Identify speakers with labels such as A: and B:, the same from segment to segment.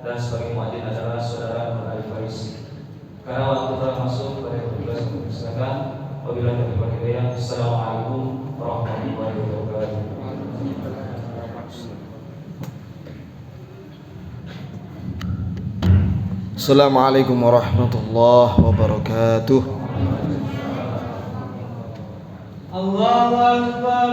A: dan sebagai muadzin adalah saudara Nur Ali Faiz. Karena waktu telah masuk pada petugas perpustakaan, wabillahi taufiq wal hidayah. Assalamualaikum warahmatullahi wabarakatuh.
B: Assalamualaikum warahmatullahi wabarakatuh.
C: Allahu Akbar,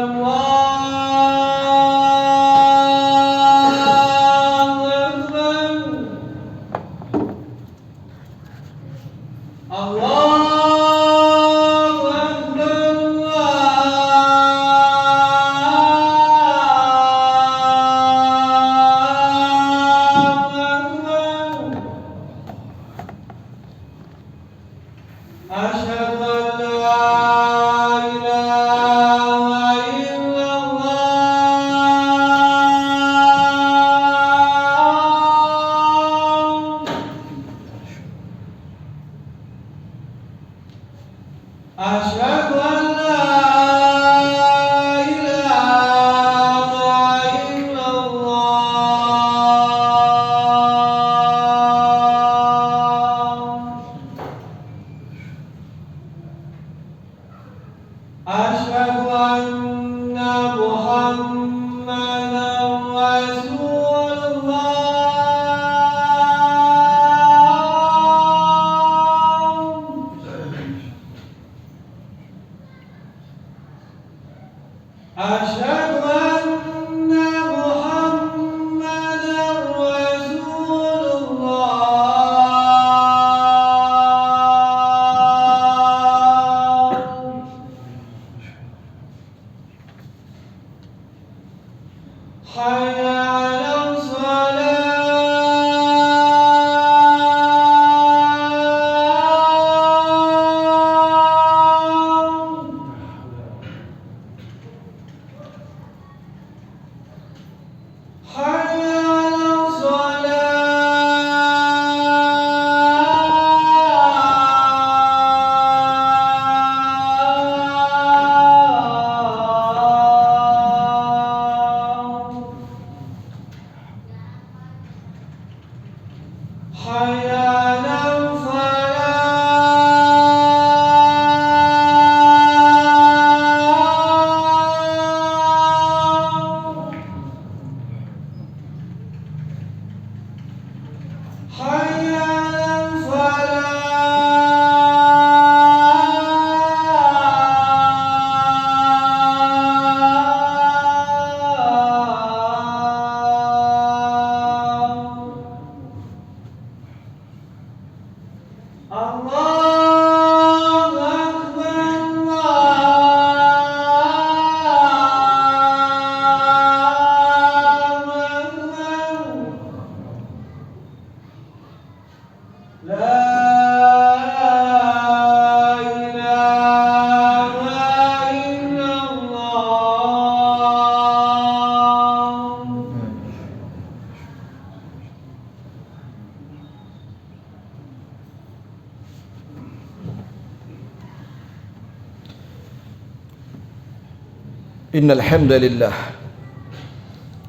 B: Innal hamdalillah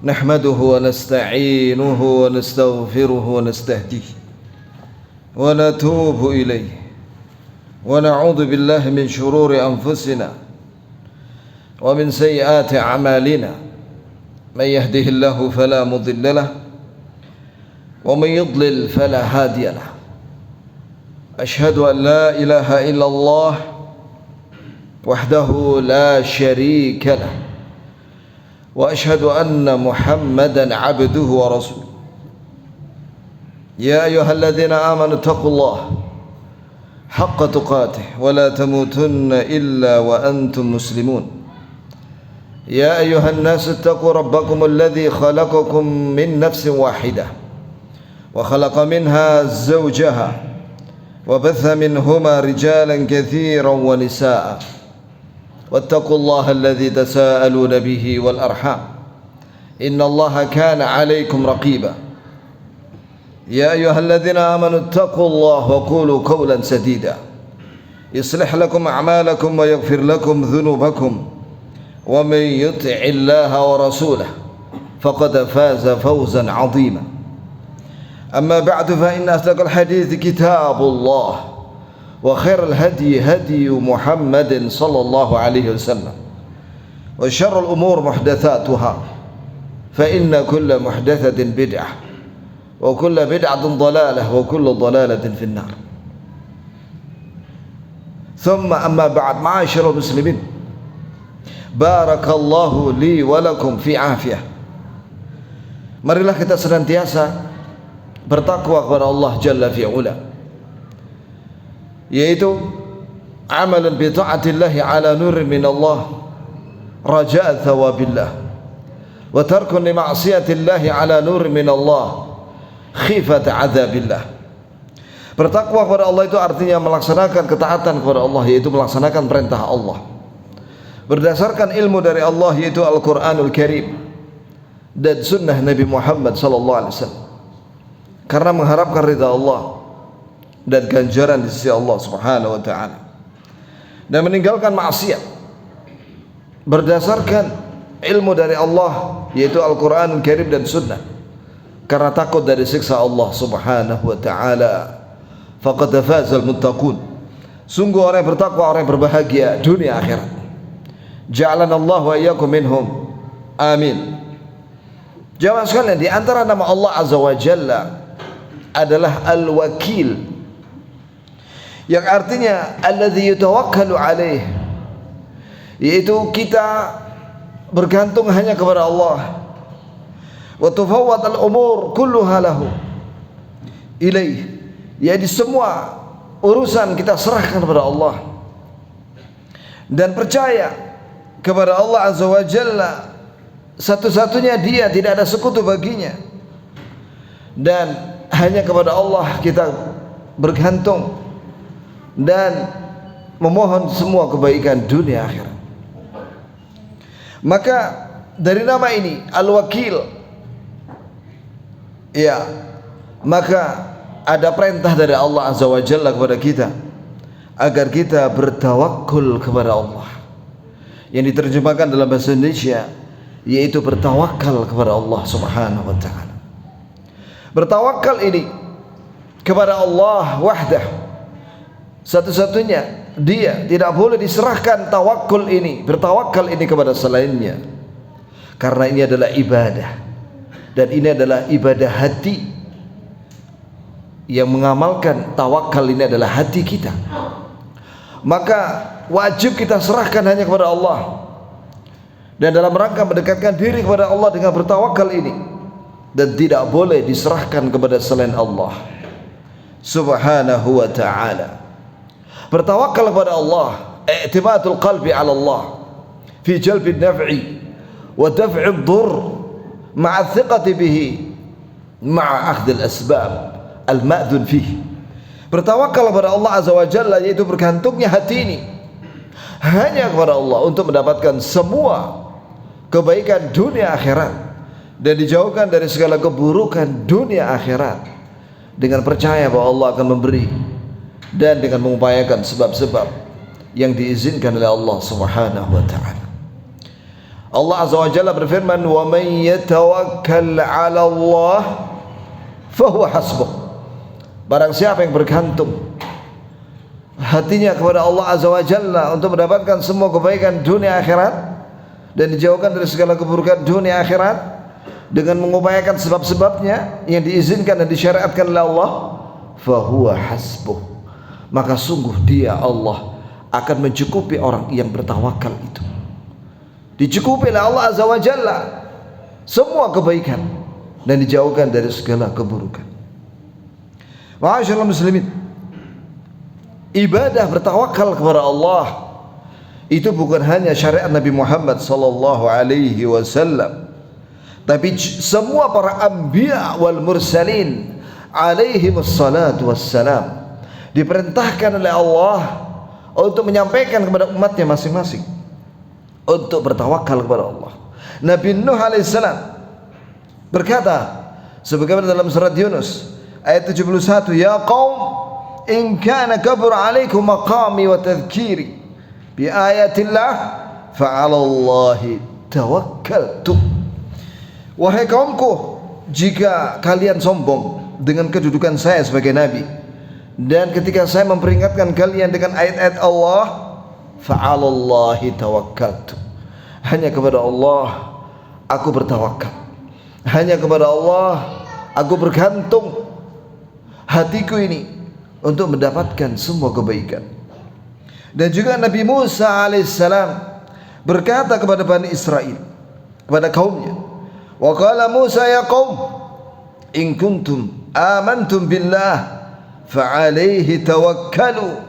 B: nahmaduhu wa nasta'inuhu wa nastaghfiruhu wa nastahdihi wa natubu ilayhi wa na'udzu billahi min shururi anfusina wa min sayyiati a'malina man yahdihillahu fala mudilla lahu wa man yudlil fala hadiya lahu. Ashhadu an la ilaha illallah wahdahu la syarika lah wa ashhadu anna Muhammadan abduhu wa rasuluh. Ya ayyuhalladzina amanu taqullaha haqqa tuqatih wa la tamutunna illa wa antum muslimun. Ya ayyuhan nasu ittaqu rabbakum alladzi khalaqakum min nafsin wahidah wa khalaqa minha zawjaha wa batha minhuma rijalan katsiran wa nisaa'a. واتقوا الله الذي تساءلون به والأرحام إن الله كان عليكم رقيبا. يا أيها الذين آمنوا اتقوا الله وقولوا قولا سديدا يصلح لكم أعمالكم ويغفر لكم ذنوبكم ومن يطع الله ورسوله فقد فاز فوزا عظيما. أما بعد فإن أصدق الحديث كتاب الله وخير الهدي هدي محمد صلى الله عليه وسلم وشر الأمور محدثاتها فإن كل محدثة بدعة وكل بدعة ضلالة وكل ضلالة في النار. ثم أما بعد معاشر المسلمين بارك الله لي ولكم في عافية. Marilah kita senantiasa bertakwa kepada Allah Jalla fi'ula, yaitu amalan bi ta'atillahi ala nurin min Allah raja'a thawabillah, wa tarkun li ma'siyatillahi ala nurin min Allah khifata adzabillah. Bertakwa kepada Allah itu artinya melaksanakan ketaatan kepada Allah, yaitu melaksanakan perintah Allah berdasarkan ilmu dari Allah, yaitu Al-Quranul Karim dan sunnah Nabi Muhammad sallallahu alaihi wasallam, karena mengharapkan ridha Allah dan ganjaran di sisi Allah Subhanahu wa taala, dan meninggalkan maksiat berdasarkan ilmu dari Allah, yaitu Al-Qur'anul Karim dan sunnah, karena takut dari siksa Allah Subhanahu wa taala. Faqad fazal muttaqun, sungguh orang yang bertakwa orang yang berbahagia dunia akhirat. Ja'alanallahu wa iyyakum minhum, amin. Jamaah sekalian, di antara nama Allah Azza wa Jalla adalah Al-Wakil, yang artinya alladzi yutawakkalu alaih, yaitu kita bergantung hanya kepada Allah. Wa tufawwad al-umur kulluha lahu ilaih, jadi semua urusan kita serahkan kepada Allah dan percaya kepada Allah Azza wa Jalla satu-satunya Dia, tidak ada sekutu baginya, dan hanya kepada Allah kita bergantung dan memohon semua kebaikan dunia akhirat. Maka dari nama ini Al-Wakil, ya, maka ada perintah dari Allah Azza wa Jalla kepada kita agar kita bertawakul kepada Allah, yang diterjemahkan dalam bahasa Indonesia yaitu bertawakal kepada Allah Subhanahu wa taala. Bertawakal ini kepada Allah wahdah, satu-satunya Dia, tidak boleh diserahkan tawakul ini, bertawakal ini kepada selainnya, karena ini adalah ibadah, dan ini adalah ibadah hati. Yang mengamalkan tawakal ini adalah hati kita, maka wajib kita serahkan hanya kepada Allah, dan dalam rangka mendekatkan diri kepada Allah dengan bertawakal ini, dan tidak boleh diserahkan kepada selain Allah Subhanahu wa ta'ala. Bertawakal kepada Allah, i'timadul qalbi ala Allah fi jalbi naf'i wa daf'i ad-durr ma'a thiqati bihi ma'a akhdhi al-asbab al-ma'dun fihi. Bertawakal kepada Allah Azza wa Jalla, yaitu bergantungnya hati ini hanya kepada Allah untuk mendapatkan semua kebaikan dunia akhirat dan dijauhkan dari segala keburukan dunia akhirat, dengan percaya bahwa Allah akan memberi dan dengan mengupayakan sebab-sebab yang diizinkan oleh Allah Subhanahu wa taala. Allah Azza wa Jalla berfirman, "Wa may yatawakkal 'ala Allah fahuwa hasbuh." Barang siapa yang bergantung hatinya kepada Allah Azza wa Jalla untuk mendapatkan semua kebaikan dunia akhirat dan dijauhkan dari segala keburukan dunia akhirat, dengan mengupayakan sebab-sebabnya yang diizinkan dan disyariatkan oleh Allah, fahuwa hasbuh, maka sungguh Dia, Allah, akan mencukupi orang yang bertawakal itu. Dicukupi oleh Allah Azza wa Jalla semua kebaikan dan dijauhkan dari segala keburukan. Ma'asyiral muslimin, ibadah bertawakal kepada Allah itu bukan hanya syariat Nabi Muhammad sallallahu alaihi wasallam, tapi semua para anbiya wal mursalin alaihi wassalatu wassalam diperintahkan oleh Allah untuk menyampaikan kepada umatnya masing-masing untuk bertawakal kepada Allah. Nabi Nuh alaihissalam berkata sebagaimana dalam surat Yunus ayat 71, "Ya qaum, in kana kabur alaikum maqami wa tadhkiri bi ayatillah fa 'ala Allahi tawakkaltu." Wahai kaumku, jika kalian sombong dengan kedudukan saya sebagai nabi, dan ketika saya memperingatkan kalian dengan ayat-ayat Allah, fa'alallahi tawakkaltu, hanya kepada Allah aku bertawakal, hanya kepada Allah aku bergantung hatiku ini untuk mendapatkan semua kebaikan. Dan juga Nabi Musa alaihissalam berkata kepada Bani Israel, kepada kaumnya, wa qala Musa ya qaum in kuntum amantum billah fa'alaihi tawakkalu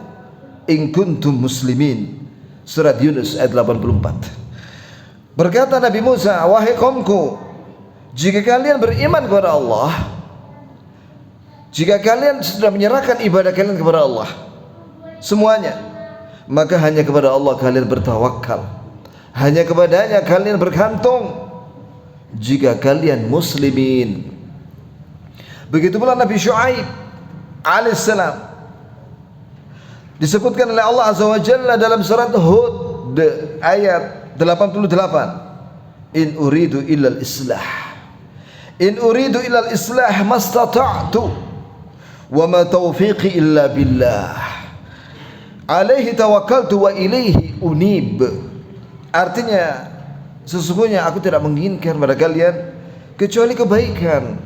B: in kuntum muslimin. Surat Yunus ayat 84. Berkata Nabi Musa, wahai kaumku, jika kalian beriman kepada Allah, jika kalian sudah menyerahkan ibadah kalian kepada Allah semuanya, maka hanya kepada Allah kalian bertawakal, hanya kepadanya kalian bergantung jika kalian muslimin. Begitu pula Nabi Syuaib alaihissalam disebutkan oleh Allah Azza wa Jalla dalam surat Hud ayat 88, in uridu illal islah mastata'tu wa ma taufiqi illa billah alaihi tawakkaltu wa ilaihi unib. Artinya, sesungguhnya aku tidak menginginkan pada kalian kecuali kebaikan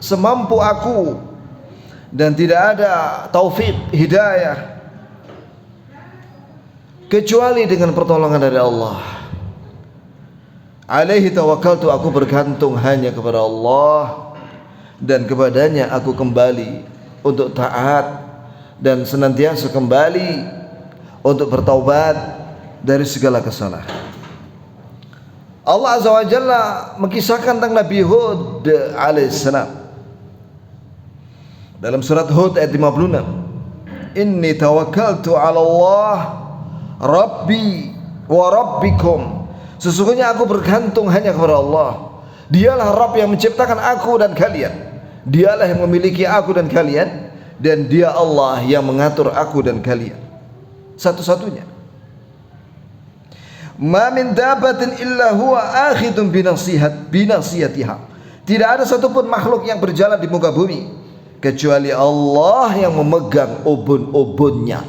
B: semampu aku, dan tidak ada taufik hidayah kecuali dengan pertolongan dari Allah. Alaihi tawakkaltu, aku bergantung hanya kepada Allah, dan kepadanya aku kembali untuk taat dan senantiasa kembali untuk bertaubat dari segala kesalahan. Allah Azza wa Jalla mengisahkan tentang Nabi Hud alaihissalam dalam surat Hud ayat 56, inni tawakkaltu ala Allah Rabbi wa Rabbikum, sesungguhnya aku bergantung hanya kepada Allah, dialah Rabb yang menciptakan aku dan kalian, dialah yang memiliki aku dan kalian, dan dia Allah yang mengatur aku dan kalian satu-satunya. Ma min dabatin illa huwa akhidun binasiyatiha, tidak ada satupun makhluk yang berjalan di muka bumi kecuali Allah yang memegang ubun-ubunnya.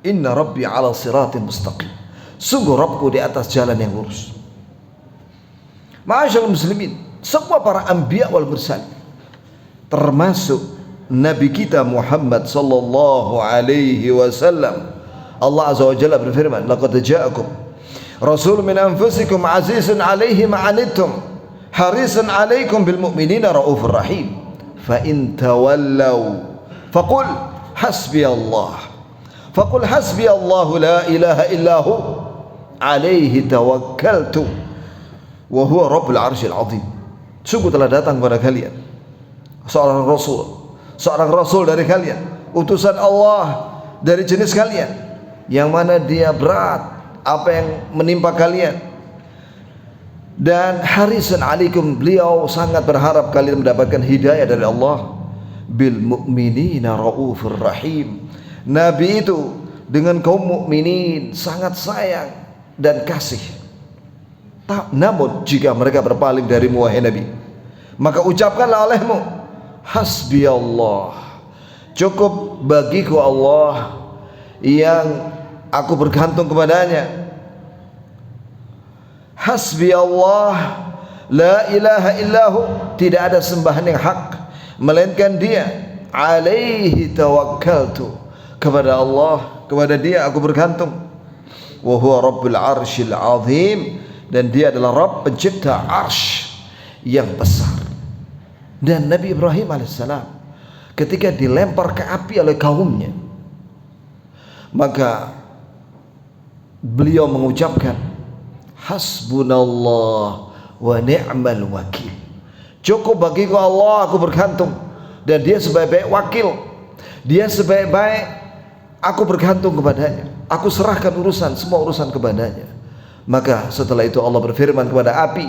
B: Inna rabbi ala siratin mustaqim, sungguh Rabbku di atas jalan yang lurus. Ma'asyiral muslimin, semua para anbiya wal mursalin, termasuk Nabi kita Muhammad sallallahu alaihi wasallam, Allah Azza wa Jalla berfirman, laqad ja'akum rasulun min anfusikum azizun alaihi ma anittum harisun alaikum bil mu'minina raufur rahim fa in tawallaw faqul hasbiyallahu la ilaha illahu alaihi tawakkaltu wa huwa rabbul arsyil azim. Sungguh telah datang kepada kalian seorang rasul dari kalian, utusan Allah dari jenis kalian, yang mana dia berat apa yang menimpa kalian, dan harisun alaikum, beliau sangat berharap kalian mendapatkan hidayah dari Allah. Bil mu'minina raufur rahim, Nabi itu dengan kaum mukminin sangat sayang dan kasih. Namun jika mereka berpaling darimu wahai Nabi, maka ucapkanlah olehmu, hasbiyallah, cukup bagiku Allah yang aku bergantung kepadanya. Hasbi Allah la ilaha illahu, tidak ada sembahan yang hak melainkan dia. Alaihi tawakkaltu, kepada Allah, kepada dia aku bergantung. Wa huwa rabbul arsyil azim, dan dia adalah Rabb pencipta arsy yang besar. Dan Nabi Ibrahim alaihissalam ketika dilempar ke api oleh kaumnya, maka beliau mengucapkan hasbunallah wa ni'mal wakil, cukup bagiku Allah, aku bergantung, dan dia sebaik-baik wakil, dia sebaik-baik, aku bergantung kepadanya, aku serahkan semua urusan kepadanya. Maka setelah itu Allah berfirman kepada api,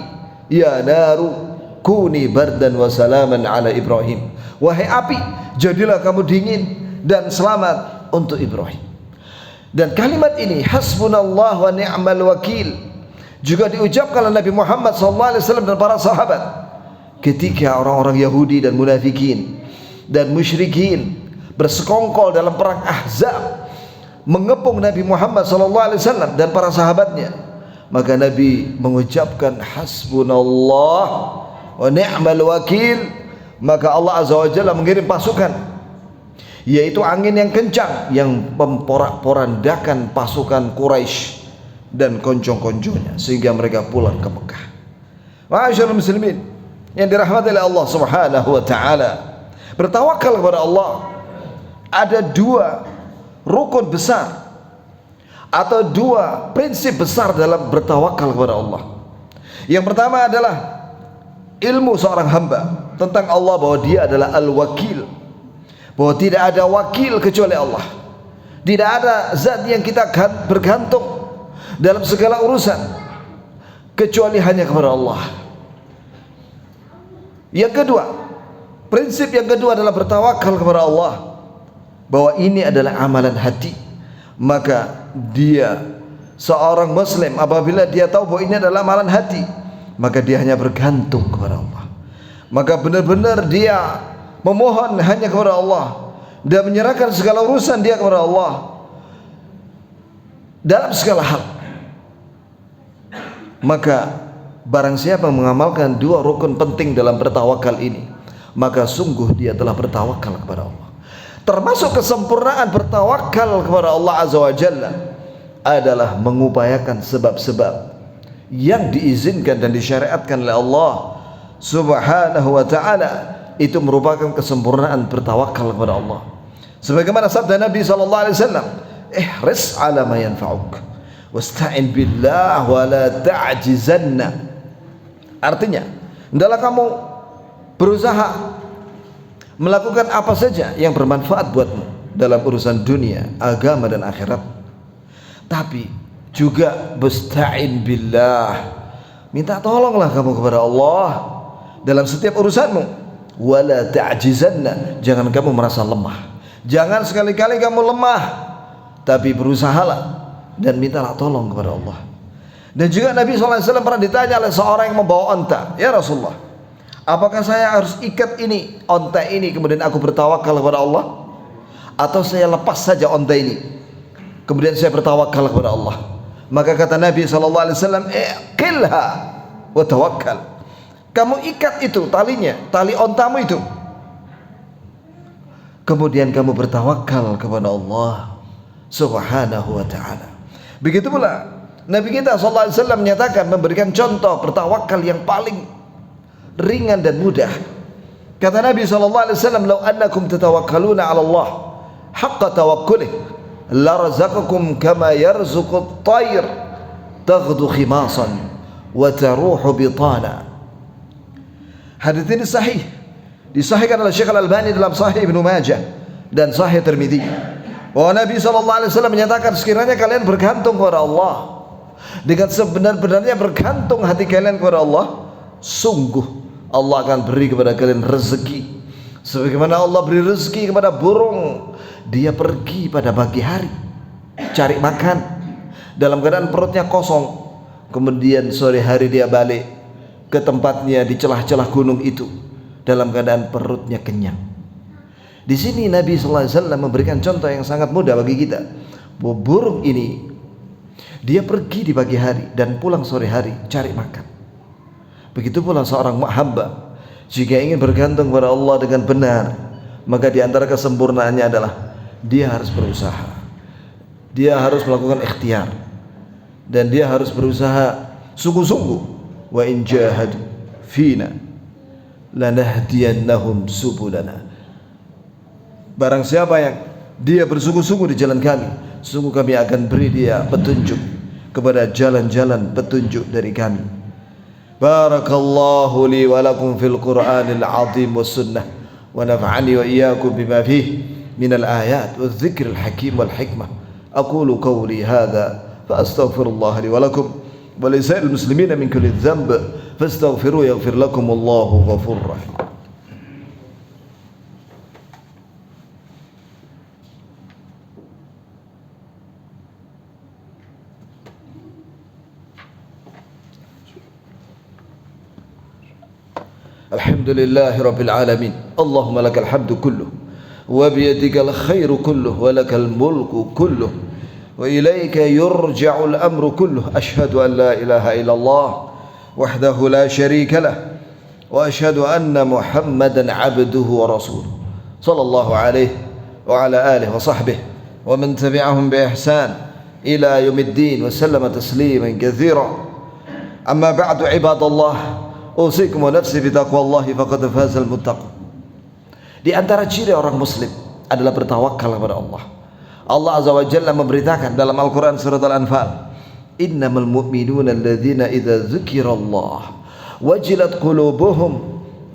B: ya naru kuni bardan wa salaman ala Ibrahim, wahai api, jadilah kamu dingin dan selamat untuk Ibrahim. Dan kalimat ini hasbunallah wa ni'mal wakil juga diucapkan oleh Nabi Muhammad SAW dan para sahabat ketika orang-orang Yahudi dan munafikin dan musyrikin bersekongkol dalam perang Ahzab mengepung Nabi Muhammad SAW dan para sahabatnya, maka Nabi mengucapkan hasbunallah wa ni'mal wakil. Maka Allah Azza wa Jalla mengirim pasukan, yaitu angin yang kencang yang memporak-porandakan pasukan Quraisy dan konjong-konjongnya sehingga mereka pulang ke Mekah. Ma'asyiral muslimin yang dirahmati oleh Allah Subhanahu wa taala, bertawakal kepada Allah ada dua rukun besar atau dua prinsip besar dalam bertawakal kepada Allah. Yang pertama adalah ilmu seorang hamba tentang Allah, bahwa dia adalah al-wakil, bahwa tidak ada wakil kecuali Allah, tidak ada zat yang kita bergantung dalam segala urusan kecuali hanya kepada Allah. Yang kedua, prinsip yang kedua adalah bertawakal kepada Allah, bahwa ini adalah amalan hati. Maka dia seorang muslim apabila dia tahu bahwa ini adalah amalan hati, maka dia hanya bergantung kepada Allah, maka benar-benar dia memohon hanya kepada Allah dan menyerahkan segala urusan dia kepada Allah dalam segala hal. Maka barang siapa mengamalkan dua rukun penting dalam bertawakal ini, maka sungguh dia telah bertawakal kepada Allah. Termasuk kesempurnaan bertawakal kepada Allah Azza wa Jalla adalah mengupayakan sebab-sebab yang diizinkan dan disyariatkan oleh Allah Subhanahu wa ta'ala. Itu merupakan kesempurnaan bertawakal kepada Allah. Sebagaimana sabda Nabi SAW, ihris ala ma yanfa'uk wasta'in billah wa la ta'jizanna. Artinya, hendaklah kamu berusaha melakukan apa saja yang bermanfaat buatmu dalam urusan dunia, agama dan akhirat. Tapi juga besta'in billah, minta tolonglah kamu kepada Allah dalam setiap urusanmu. Wala ta'jizanna, jangan kamu merasa lemah, jangan sekali-kali kamu lemah, tapi berusahalah dan mintalah tolong kepada Allah. Dan juga Nabi SAW pernah ditanya oleh seorang yang membawa onta, ya Rasulullah, apakah saya harus ikat ini onta ini kemudian aku bertawakal kepada Allah, atau saya lepas saja onta ini kemudian saya bertawakal kepada Allah? Maka kata Nabi SAW, iqilha wa tawakkal, kamu ikat itu talinya, tali ontamu itu, kemudian kamu bertawakal kepada Allah Subhanahu wa ta'ala. Begitu pula Nabi kita SAW menyatakan, memberikan contoh bertawakal yang paling ringan dan mudah. Kata Nabi SAW, "Lau annakum tatawakkaluna 'ala Allah haqqa tawakkulih la razaqakum kama yarzuqu at-tayr taghdu khimasan wa taruhu bitana." Hadits ini sahih, disahihkan oleh Syekh Al-Albani dalam Sahih Ibnu Majah dan Sahih Tirmidzi, bahwa Nabi SAW menyatakan, sekiranya kalian bergantung kepada Allah dengan sebenar-benarnya bergantung hati kalian kepada Allah, sungguh Allah akan beri kepada kalian rezeki sebagaimana Allah beri rezeki kepada burung. Dia pergi pada pagi hari cari makan dalam keadaan perutnya kosong, kemudian sore hari dia balik ke tempatnya di celah-celah gunung itu dalam keadaan perutnya kenyang. Di sini Nabi SAW memberikan contoh yang sangat mudah bagi kita, bahwa burung ini dia pergi di pagi hari dan pulang sore hari cari makan. Begitu pula seorang hamba jika ingin bergantung kepada Allah dengan benar, maka di antara kesempurnaannya adalah dia harus berusaha, dia harus melakukan ikhtiar, dan dia harus berusaha sungguh-sungguh. Wa in jahadu fina lanahdiyannahum subulana. Barang siapa yang dia bersungguh-sungguh di jalan kami, sungguh kami akan beri dia petunjuk kepada jalan-jalan petunjuk dari kami. Barakallahu li wa lakum fil Qur'anil azim was sunnah, wa nafa'ani wa iyyakum bima fihi minal ayat wal dzikril hakim wal hikmah. Aqulu qawli hadza fa astaghfirullah li wa lakum wa li sa'il muslimina min kulli dhanb fastaghfiruhu yaghfir lakum wallahu ghafurur rahim. Alhamdulillahi Rabbil Alamin. Allahumma lakal hamdu kulluh wa biyadikal khairu kulluh wa lakal mulku kulluh wa ilaika yurja'ul amru kulluh. Ashhadu an la ilaha illallah wahdahu la syarika lah wa ashhadu anna Muhammadan abduhu wa rasuluh sallallahu alaihi wa ala alihi wa sahbihi wa man tabi'ahum bi ihsan ila yaumiddin wa sallama tasliman katsira. Amma ba'du ibadallah, usikum wa nafsi bi taqwallahi faqad fazal muttaqun. Di antara ciri orang muslim adalah bertawakal kepada Allah. Allah Azza wa Jalla memberitakan dalam Al-Quran surat Al-Anfal, innamal mu'minuna alladhina idza dzukirallah wajilat qulubuhum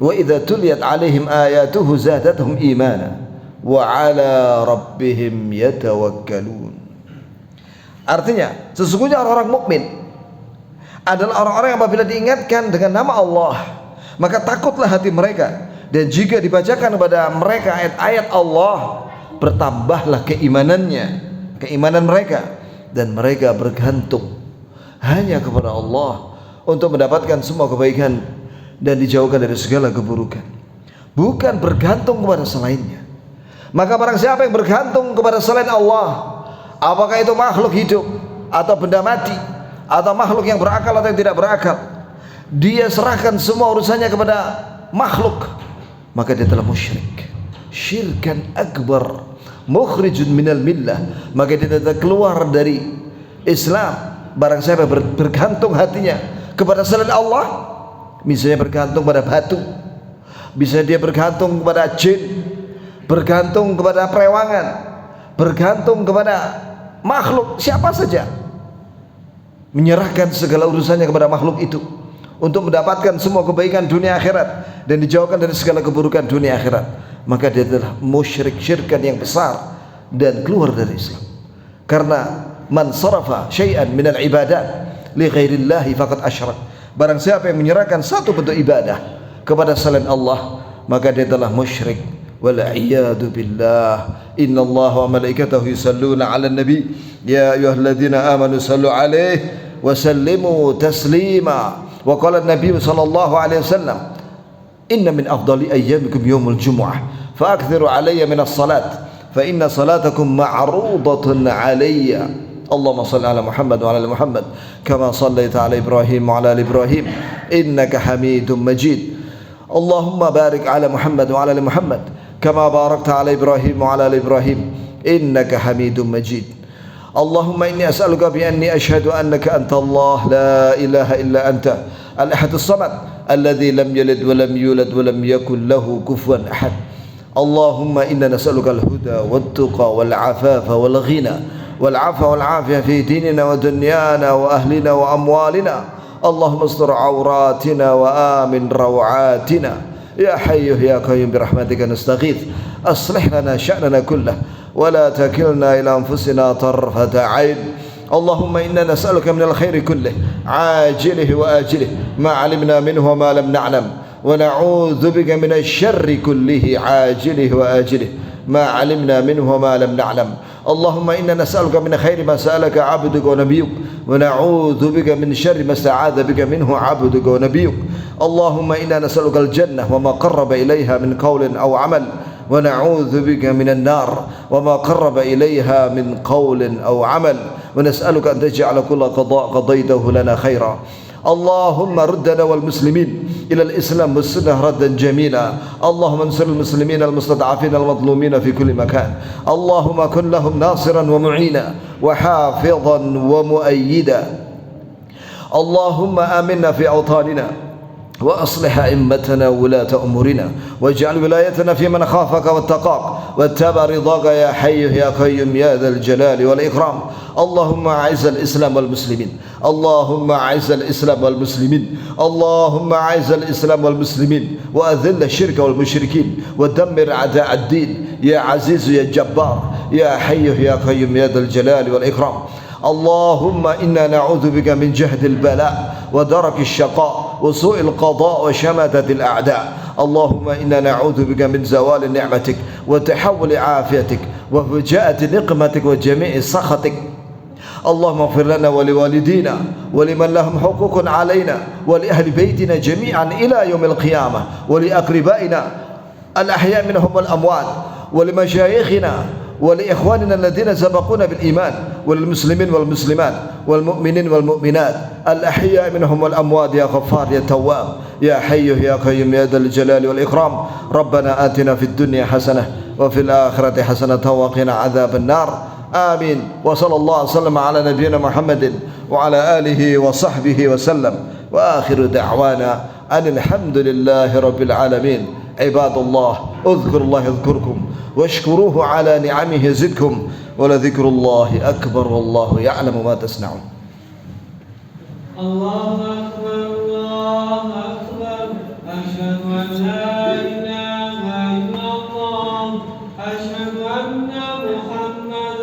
B: wa idza tuliyat alaihim ayatuhu zadatuhum imana wa ala rabbihim yatawakkalun. Artinya, sesungguhnya orang-orang mukmin adalah orang-orang yang apabila diingatkan dengan nama Allah, maka takutlah hati mereka, dan jika dibacakan kepada mereka ayat-ayat Allah, bertambahlah keimanan mereka, dan mereka bergantung hanya kepada Allah untuk mendapatkan semua kebaikan dan dijauhkan dari segala keburukan, bukan bergantung kepada selainnya. Maka barang siapa yang bergantung kepada selain Allah, apakah itu makhluk hidup atau benda mati atau makhluk yang berakal atau yang tidak berakal, dia serahkan semua urusannya kepada makhluk, maka dia telah musyrik, syirkan akbar, mukhrijun minal millah, maka dia telah keluar dari Islam. Barang siapa bergantung hatinya kepada selain Allah, misalnya bergantung pada batu, bisa dia bergantung kepada jin, bergantung kepada perewangan, bergantung kepada makhluk siapa saja, menyerahkan segala urusannya kepada makhluk itu untuk mendapatkan semua kebaikan dunia akhirat dan dijauhkan dari segala keburukan dunia akhirat, maka dia adalah musyrik, syirkan yang besar dan keluar dari Islam. Karena man sarafa syai'an minal ibadat li ghairillahi faqad asyrak. Barang siapa yang menyerahkan satu bentuk ibadah kepada selain Allah, maka dia telah musyrik. Wal a'yadu billah. Innallaha wa malaikatahu yusalluna 'alan nabi ya ayyuhalladzina amanu sallu 'alaihi wa sallimu taslima. Wa qala an-nabiy sallallahu alaihi wasallam, inna min afdali ayyamikum yaumul jumu'ah fa akthiru 'alayya min as-salat fa inna salatakum ma'rudatun 'alayya. Allahumma salli ala Muhammad wa ala ali Muhammad kama sallaita ala Ibrahim wa ala ali Ibrahim innaka Hamidum Majid. Allahumma barik ala Muhammad wa ala ali Muhammad kama barakta ala Ibrahim wa ala ali Ibrahim innaka Hamidum Majid. Allahumma inni as'aluka bi anni ashhadu annaka anta Allah la ilaha illa anta al-ahadus samad alladhi lam yalid wa lam yulad wa lam yakul lahu kufuwan ahad. Allahumma inna nas'aluka al-huda wat-tuqa wal-'afafa wal-ghina wal-'afwa wal-'afiyah fi dinina wa dunyana wa ahlina wa amwalina. Allahumma astur 'awratina wa amin rawatina. Ya hayyu ya qayyum bi rahmatika nastaghith. Aslih lana sya'nana kullahu wa la takilna ila anfusina tarfata 'ain. Allahumma inna nas'aluka minal khairi kullih 'ajilihi wa ajilihi ma 'alimna minhu wa ma lam na'lam wa na'udzu bika minasy syarri kullihi 'ajilihi wa ajilihi ma 'alimna minhu wa ma lam na'lam. Allahumma inna nas'aluka min khairi ma sa'alaka 'abduka wa nabiyyuk wa na'udzu bika min syarri ma sta'adza bika minhu 'abduka wa nabiyyuk. Allahumma inna nas'aluka al-jannah wa ma qarraba ilayha min qawlin aw 'amal wa na'udzu bika minan nar wa ma qarraba ilayha min qawlin aw 'amal wa nas'aluka an taj'ala kulla qada' qadaytahu lana khaira. Allahumma ruddana wal muslimin ila al-islam was sunnah raddan jamila. Allahumma ansur al-muslimin al-mustad'afin al-madlumin fi kulli makan. Allahumma kun lahum nasiran wa mu'ina wa hafizan wa mu'ayyida. Allahumma aminna fi awtanina وأصلح أئمتنا وولاة أمورنا واجعل ولايتنا في من خافك واتقاك واتبع رضاك يا حي يا قيوم يا ذا الجلال والإكرام. اللهم أعز الإسلام والمسلمين. اللهم أعز الإسلام والمسلمين. اللهم أعز الإسلام والمسلمين وأذل الشرك والمشركين ودمر أعداء الدين يا عزيز يا جبار يا حي يا قيوم يا ذا الجلال والإكرام. اللهم إنا نعوذ بك من جهد البلاء ودرك الشقاء وسوء القضاء وشماتة الأعداء. اللهم إنا نعوذ بك من زوال نعمتك وتحول عافيتك وفجاءة نقمتك وجميع سخطك. اللهم اغفر لنا ولوالدينا ولمن لهم حقوق علينا ولأهل بيتنا جميعا إلى يوم القيامة، ولأقربائنا الأحياء منهم والأموات، ولمشايخنا ولإخواننا الذين سبقونا بالإيمان، وللمسلمين والمسلمات والمؤمنين والمؤمنات الأحياء منهم والأموات، يا غفار يا تواب يا حي يا قيوم يا ذا الجلال والإكرام. ربنا آتنا في الدنيا حسنة وفي الآخرة حسنة وقنا عذاب النار. آمين. وصلى الله وسلم على نبينا محمد وعلى آله وصحبه وسلم، وآخر دعوانا أن الحمد لله رب العالمين. عباد الله، اذكروا الله يذكركم واشكروه على نعمه يزدكم، ولذكر الله أكبر والله يعلم ما تصنعون.
C: الله أكبر الله أكبر، أشهد أن لا